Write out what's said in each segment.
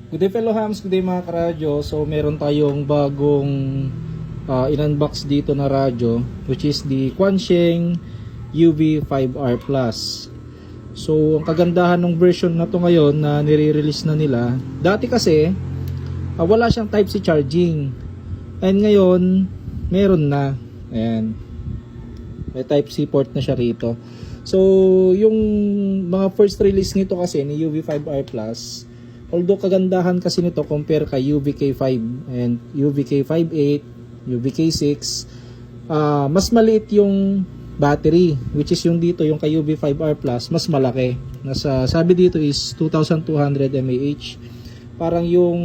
Good day fellow hams, good day mga karadyo. So meron tayong bagong in-unbox dito na radyo, which is the Quansheng UV5R Plus. So ang kagandahan ng version na to ngayon na nire-release na nila, dati kasi wala siyang Type-C charging, and ngayon meron na. Ayan, may Type-C port na siya rito. So yung mga first release nito kasi ni UV5R Plus, although kagandahan kasi nito compare kay UVK5 and UVK58, UVK6, mas maliit yung battery, which is yung dito, yung kay UV5R Plus, mas malaki. Nasa, sabi dito is 2,200 mAh. Parang yung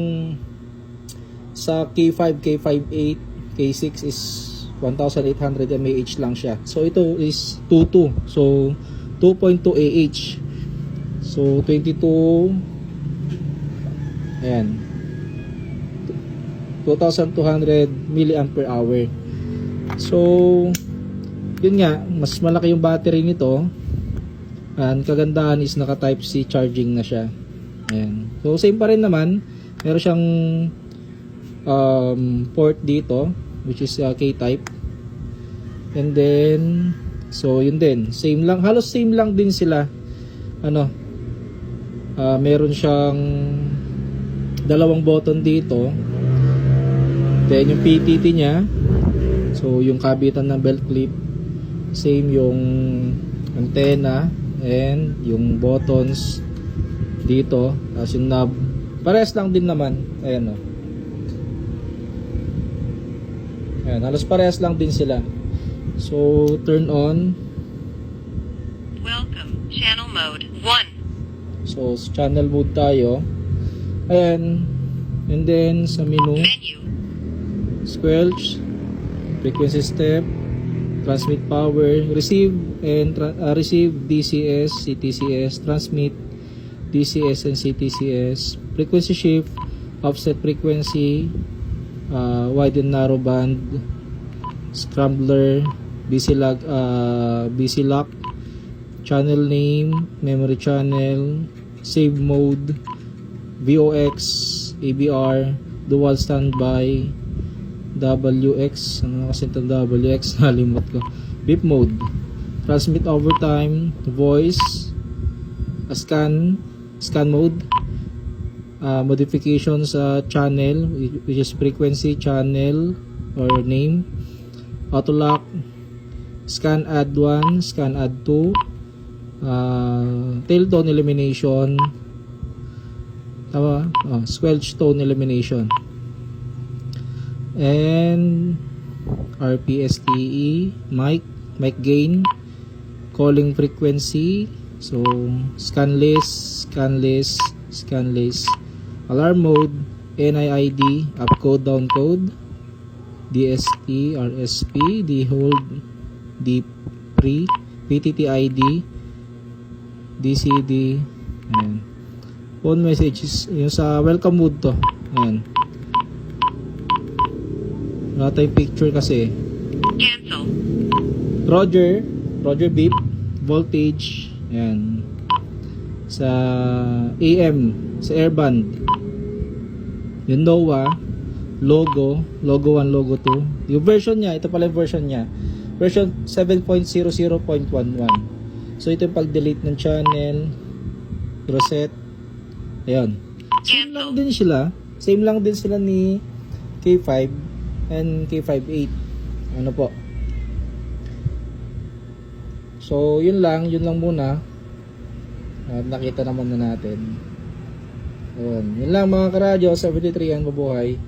sa K5, K58, K6 is 1,800 mAh lang siya. So ito is 2.2. So 2.2 AH. So 22, ayan, 2,200 milliampere hour. So yun nga, mas malaki yung battery nito. And kagandahan is naka Type-C charging na siya. Ayan. So same pa rin naman, meron siyang port dito, which is K-type. And then so yun din, same lang, halos same lang din sila. Meron siyang dalawang button dito, then yung PTT nya, so yung kabitan ng belt clip, same yung antenna, and yung buttons dito, as yung knob, parehas lang din naman. Ayan o, ayan, halos parehas lang din sila. So turn on, welcome, channel mode 1. So channel mode tayo. Ayan, and then sa menu, squelch, frequency step, transmit power, receive and receive DCS, CTCS, transmit DCS and CTCS, frequency shift, offset frequency, wide and narrow band, scrambler, BC lock, channel name, memory channel, save mode, VOX, ABR, dual standby, WX, ano kasi ito WX, nalimot ko, beep mode, transmit over time, voice, scan mode, modification sa channel, which is frequency, channel or name, auto lock, scan add 1, scan add 2, tail tone elimination, squelch tone elimination, and RPSTE, mic gain, calling frequency, so scan list, alarm mode, NIID, up code, down code, DST, RSP, D hold, D pre, PTT ID, DCD, and phone messages, yung sa welcome mode to. Ayan, wala tayong picture kasi. Cancel. Roger beep, voltage, ayan, sa AM, sa airband, yung NOAA, logo 1, logo 2, yung version nya, ito pala yung version nya, version 7.00.11. so ito yung pag delete ng channel, reset. Ayan, same lang din sila ni K5 and K58. Ano po, so yun lang muna. Nakita naman na natin. Yun lang mga karadyo, 73 yan, mabuhay.